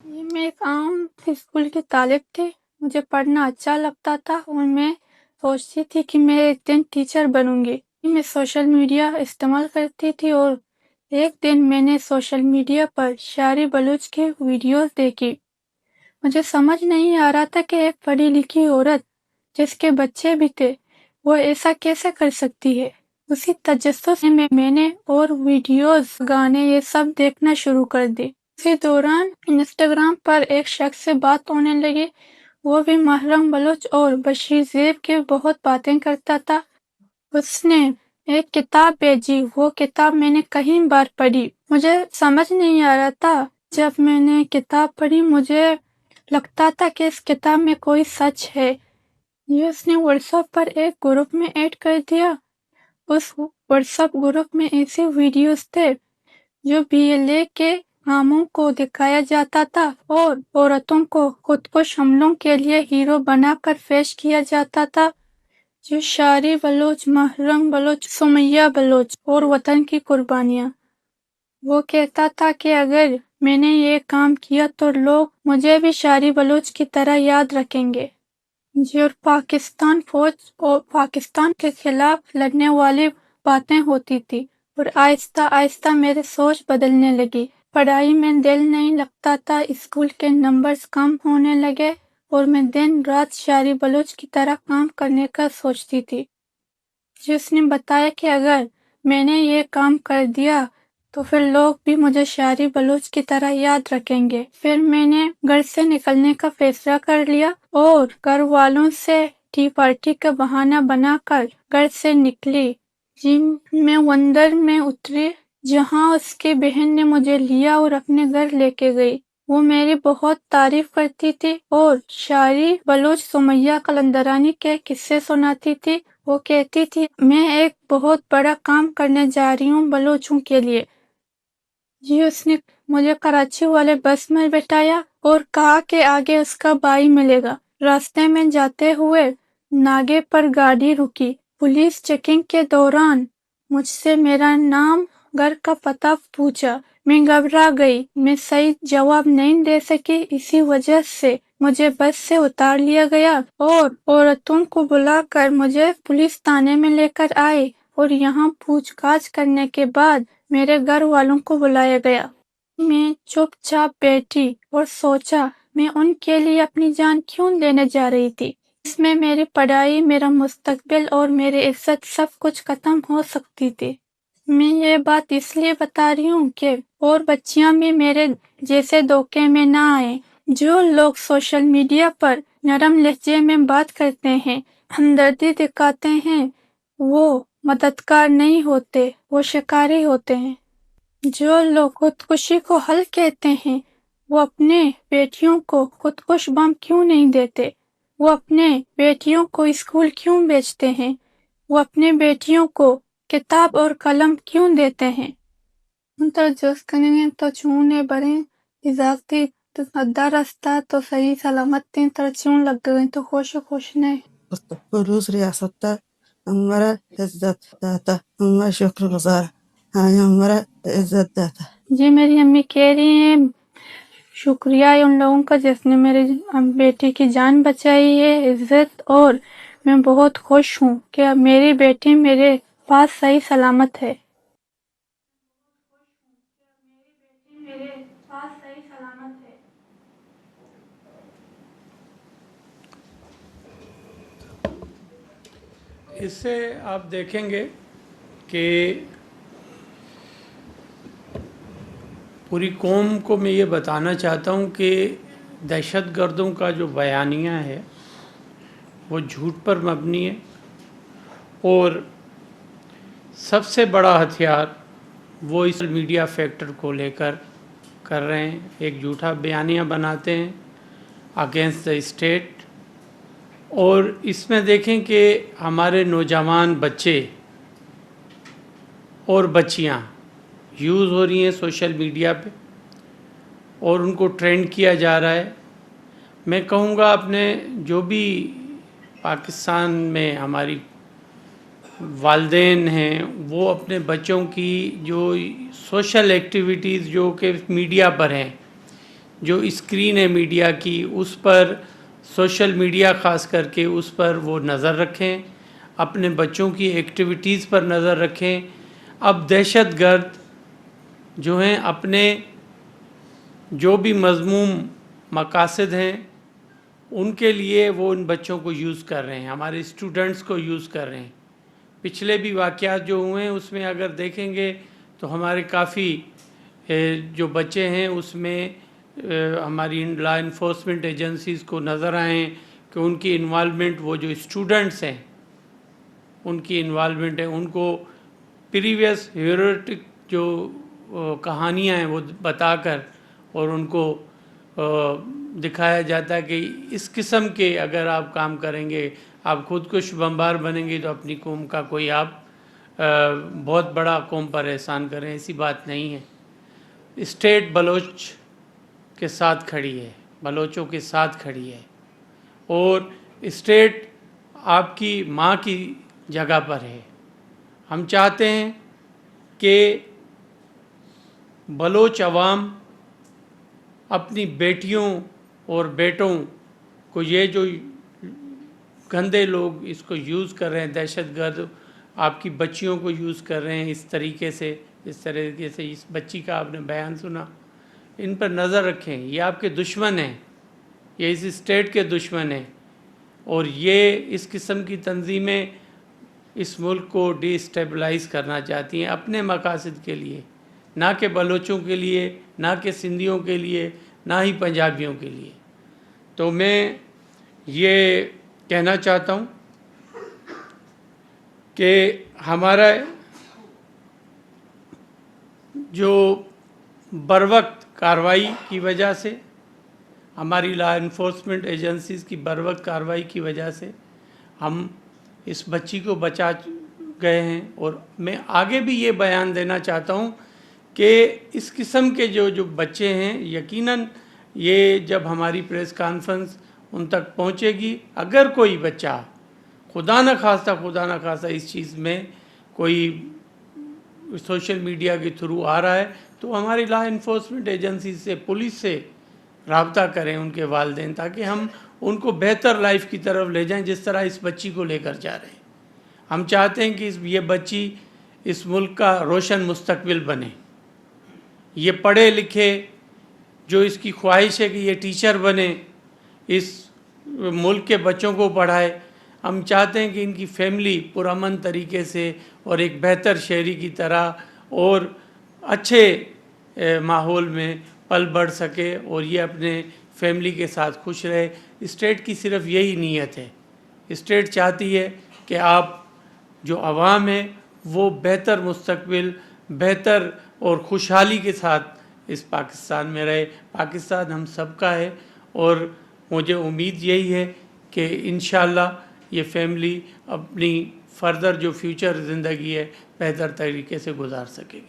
जी, मैं एक आम स्कूल की तालिब थी। मुझे पढ़ना अच्छा लगता था और मैं सोचती थी कि मैं एक दिन टीचर बनूंगी। मैं सोशल मीडिया इस्तेमाल करती थी और एक दिन मैंने सोशल मीडिया पर शायरी बलूच की वीडियोस देखी। मुझे समझ नहीं आ रहा था कि एक पढ़ी लिखी औरत जिसके बच्चे भी थे, वो ऐसा कैसे कर सकती है। उसी तजस्सुस में मैंने और वीडियोस, गाने ये सब देखना शुरू कर दी। इसी दौरान इंस्टाग्राम पर एक शख्स से बात होने लगी। वो भी महरम बलोच और बशीर ज़ेब की बहुत बातें करता था। उसने एक किताब भेजी। वो किताब मैंने कई बार पढ़ी। मुझे समझ नहीं आ रहा था। जब मैंने किताब पढ़ी मुझे लगता था कि इस किताब में कोई सच है। ये उसने व्हाट्सएप पर एक ग्रुप में ऐड कर दिया। उस व्हाट्सएप ग्रुप में ऐसे वीडियोस थे जो बीएलए के कामों को दिखाया जाता था और औरतों को खुदकुश हमलों के लिए हीरो बनाकर पेश किया जाता था। जो शारी बलोच, महरम बलोच, सुमैया बलोच और वतन की कुर्बानियां। वो कहता था कि अगर मैंने ये काम किया तो लोग मुझे भी शारी बलोच की तरह याद रखेंगे। जी, और पाकिस्तान फौज और पाकिस्तान के खिलाफ लड़ने वाली बातें होती थी और आहिस्ता आहिस्ता मेरी सोच बदलने लगी। पढ़ाई में दिल नहीं लगता था, स्कूल के नंबर्स कम होने लगे और मैं दिन रात शायरी बलूच की तरह काम करने का सोचती थी। जिसने बताया कि अगर मैंने ये काम कर दिया तो फिर लोग भी मुझे शायरी बलूच की तरह याद रखेंगे। फिर मैंने घर से निकलने का फैसला कर लिया और घर वालों से टी पार्टी का बहाना बनाकर घर से निकली। जिम में वंदर में उतरी, जहां उसकी बहन ने मुझे लिया और अपने घर लेके गई। वो मेरी बहुत तारीफ करती थी और शायरी बलूच सुमैया कलंदरानी के किस्से सुनाती थी। वो कहती थी, मैं एक बहुत बड़ा काम करने जा रही हूँ बलूचों के लिए। जी, उसने मुझे कराची वाले बस में बैठाया और कहा कि आगे उसका भाई मिलेगा। रास्ते में जाते हुए नागे पर गाड़ी रुकी। पुलिस चेकिंग के दौरान मुझसे मेरा नाम, घर का पता पूछा। मैं घबरा गई। मैं सही जवाब नहीं दे सकी। इसी वजह से मुझे बस से उतार लिया गया और औरतों को बुलाकर मुझे पुलिस थाने में लेकर आए और यहाँ पूछताछ करने के बाद मेरे घर वालों को बुलाया गया। मैं चुपचाप बैठी और सोचा, मैं उनके लिए अपनी जान क्यों देने जा रही थी। इसमें मेरी पढ़ाई, मेरा मुस्तकबिल और मेरी इज्जत सब कुछ खत्म हो सकती थी। मैं ये बात इसलिए बता रही हूँ कि और बच्चियां भी मेरे जैसे धोखे में ना आए। जो लोग सोशल मीडिया पर नरम लहजे में बात करते हैं, हमदर्दी दिखाते हैं, वो मददगार नहीं होते, वो शिकारी होते हैं। जो लोग खुदकुशी को हल कहते हैं, वो अपने बेटियों को खुदकुश बम क्यों नहीं देते? वो अपने बेटियों को स्कूल क्यों भेजते हैं? वो अपने बेटियों को किताब और कलम क्यों देते हैं? तो जोश करेंगे तो चूने बड़े इजाजती तो अद्दा रास्ता तो सही सलामत तीन तरचून लग गए तो खुश ने पुरुष रियासत हमारा इज्जत दाता, हमारा शुक्रगुजार, हाँ हमारा इज्जत दाता। जी, मेरी अम्मी कह रही हैं शुक्रिया है उन लोगों का जिसने मेरे बेटी की जान बचाई है, इज्जत। और मैं बहुत खुश हूँ कि अब मेरी बेटी मेरे पास सही सलामत है। मेरे पास सही सलामत है। इससे आप देखेंगे कि पूरी कौम को मैं ये बताना चाहता हूँ कि दहशतगर्दों का जो बयानिया है वो झूठ पर मबनी है और सबसे बड़ा हथियार वो इस मीडिया फैक्टर को लेकर कर रहे हैं। एक झूठा बयानिया बनाते हैं अगेंस्ट द स्टेट और इसमें देखें कि हमारे नौजवान बच्चे और बच्चियां यूज़ हो रही हैं सोशल मीडिया पे और उनको ट्रेंड किया जा रहा है। मैं कहूँगा अपने जो भी पाकिस्तान में हमारी वालदेन हैं वो अपने बच्चों की जो सोशल एक्टिविटीज़ जो कि मीडिया पर हैं جو اسکرین ہے میڈیا کی اس پر، سوشل میڈیا خاص کر کے اس پر وہ نظر رکھیں، اپنے بچوں کی ایکٹیویٹیز پر نظر رکھیں. اب دہشت گرد جو ہیں اپنے جو بھی مذموم مقاصد ہیں ان کے لیے وہ ان بچوں کو یوز کر رہے ہیں، ہمارے اسٹوڈنٹس کو یوز کر رہے ہیں. پچھلے بھی واقعات جو ہوئے ہیں اس میں اگر دیکھیں گے تو ہمارے کافی جو بچے ہیں اس میں ہماری لا انفورسمنٹ ایجنسیز کو نظر آئیں کہ ان کی انوالومنٹ، وہ جو اسٹوڈنٹس ہیں ان کی انوالومنٹ ہے، ان کو پریویس ہیروٹک جو کہانیاں ہیں وہ بتا کر اور ان کو دکھایا جاتا ہے کہ اس قسم کے اگر آپ کام کریں گے، آپ خودکش بمبار بنیں گے تو اپنی قوم کا کوئی آپ بہت بڑا قوم پر احسان کریں. ایسی بات نہیں ہے. اسٹیٹ بلوچ کے ساتھ کھڑی ہے، بلوچوں کے ساتھ کھڑی ہے، اور اسٹیٹ آپ کی ماں کی جگہ پر ہے. ہم چاہتے ہیں کہ بلوچ عوام اپنی بیٹیوں اور بیٹوں کو، یہ جو گندے لوگ اس کو یوز کر رہے ہیں، دہشت گرد آپ کی بچیوں کو یوز کر رہے ہیں اس طریقے سے، اس بچی کا آپ نے بیان سنا، ان پر نظر رکھیں. یہ آپ کے دشمن ہیں، یہ اس اسٹیٹ کے دشمن ہیں، اور یہ اس قسم کی تنظیمیں اس ملک کو ڈی اسٹیبلائز کرنا چاہتی ہیں اپنے مقاصد کے لیے، نہ کہ بلوچوں کے لیے، نہ کہ سندھیوں کے لیے، نہ ہی پنجابیوں کے لیے. تو میں یہ کہنا چاہتا ہوں کہ ہمارا جو بروقت کارروائی کی وجہ سے، ہماری لا انفورسمنٹ ایجنسیز کی بروقت کارروائی کی وجہ سے ہم اس بچی کو بچا گئے ہیں. اور میں آگے بھی یہ بیان دینا چاہتا ہوں کہ اس قسم کے جو بچے ہیں، یقیناً یہ جب ہماری پریس کانفرنس ان تک پہنچے گی، اگر کوئی بچہ خدا نہ خواستہ اس چیز میں کوئی سوشل میڈیا کے تھرو آ رہا ہے تو ہماری لا انفورسمنٹ ایجنسی سے، پولیس سے رابطہ کریں ان کے والدین، تاکہ ہم ان کو بہتر لائف کی طرف لے جائیں جس طرح اس بچی کو لے کر جا رہے ہیں. ہم چاہتے ہیں کہ یہ بچی اس ملک کا روشن مستقبل بنے. یہ پڑھے لکھے، جو اس کی خواہش ہے کہ یہ ٹیچر بنے، اس ملک کے بچوں کو پڑھائے. ہم چاہتے ہیں کہ ان کی فیملی پرامن طریقے سے اور ایک بہتر شہری کی طرح اور اچھے ماحول میں پل بڑھ سکے اور یہ اپنے فیملی کے ساتھ خوش رہے. اسٹیٹ کی صرف یہی نیت ہے. اسٹیٹ چاہتی ہے کہ آپ جو عوام ہے وہ بہتر مستقبل، بہتر اور خوشحالی کے ساتھ اس پاکستان میں رہے. پاکستان ہم سب کا ہے، اور مجھے امید یہی ہے کہ انشاءاللہ یہ فیملی اپنی فردر جو فیوچر زندگی ہے بہتر طریقے سے گزار سکے گی.